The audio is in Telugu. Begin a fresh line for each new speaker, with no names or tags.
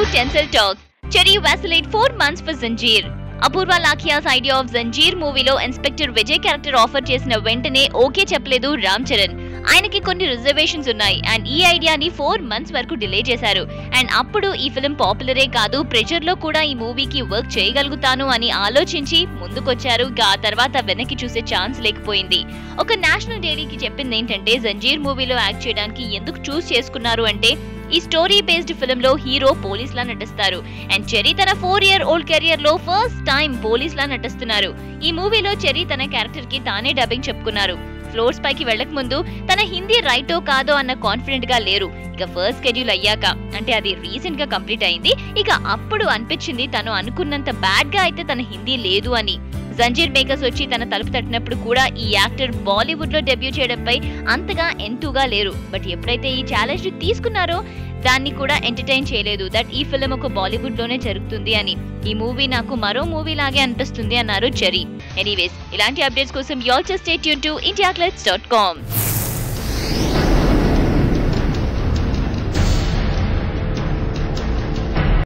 Tensile Talk. Cherry vacillate 4 months for Zanjeer. Apoorva Lakhia's idea of Zanjeer మూవీలో ఇన్స్పెక్టర్ విజయ్ క్యారెక్టర్ ఆఫర్ చేసిన వెంటనే ఓకే చెప్పలేదు రామ్ చరణ్. ఆయనకి కొన్ని రిజర్వేషన్స్ ఉన్నాయి అండ్ ఈ ఐడియాని 4 months వరకు డిలే చేశారు. అండ్ అప్పుడు ఈ ఫిల్మ్ పాపులరే కాదు, ప్రెషర్ లో కూడా ఈ మూవీకి వర్క్ చేయగలుగుతాను అని ఆలోచించి ముందుకొచ్చారు. ఆ తర్వాత వెనక్కి చూసే ఛాన్స్ లేకపోయింది. ఒక నేషనల్ డైరీకి చెప్పింది ఏంటంటే జంజీర్ మూవీలో యాక్ట్ చేయడానికి ఎందుకు చూస్ చేసుకున్నారు అంటే ఈ స్టోరీ బేస్డ్ ఫిల్మ్ లో హీరో పోలీస్ లా నటిస్తారు అండ్ చెర్రీ తన 4-year-old కెరియర్ లో ఫస్ట్ టైం పోలీస్ లా నటిస్తున్నారు. ఈ మూవీలో చెర్రీ తన క్యారెక్టర్ కి తానే డబ్బింగ్ చెప్పుకున్నారు. ఫ్లోర్స్ పైకి వెళ్ళక ముందు తన హిందీ రైటో కాదో అన్న కాన్ఫిడెంట్ గా లేరు. ఇక ఫస్ట్ షెడ్యూల్ అయ్యాక అంటే అది రీసెంట్ గా కంప్లీట్ అయింది. ఇక అప్పుడు అనిపించింది తను అనుకున్నంత బ్యాడ్ గా అయితే తన హిందీ లేదు అని. జంజీర్ మేకర్స్ వచ్చి తన తలుపు తట్టినప్పుడు కూడా ఈ యాక్టర్ బాలీవుడ్ లో డెబ్యూ చేయడంపై అంతగా ఎంతూగా లేరు. బట్ ఎప్పుడైతే ఈ ఛాలెంజ్ తీసుకున్నారో దాన్ని కూడా ఎంటర్టైన్ చేయలేదు. దట్ ఈ ఫిల్మ్ ఒక బాలీవుడ్ లోనే జరుగుతుంది అని. ఈ మూవీ నాకు మరో మూవీ లాగే అనిపిస్తుంది అన్నారు చెర్రీ. ఎనీవేస్ ఇలాంటి అప్డేట్స్ కోసం you all just stay tune to indiaclips.com.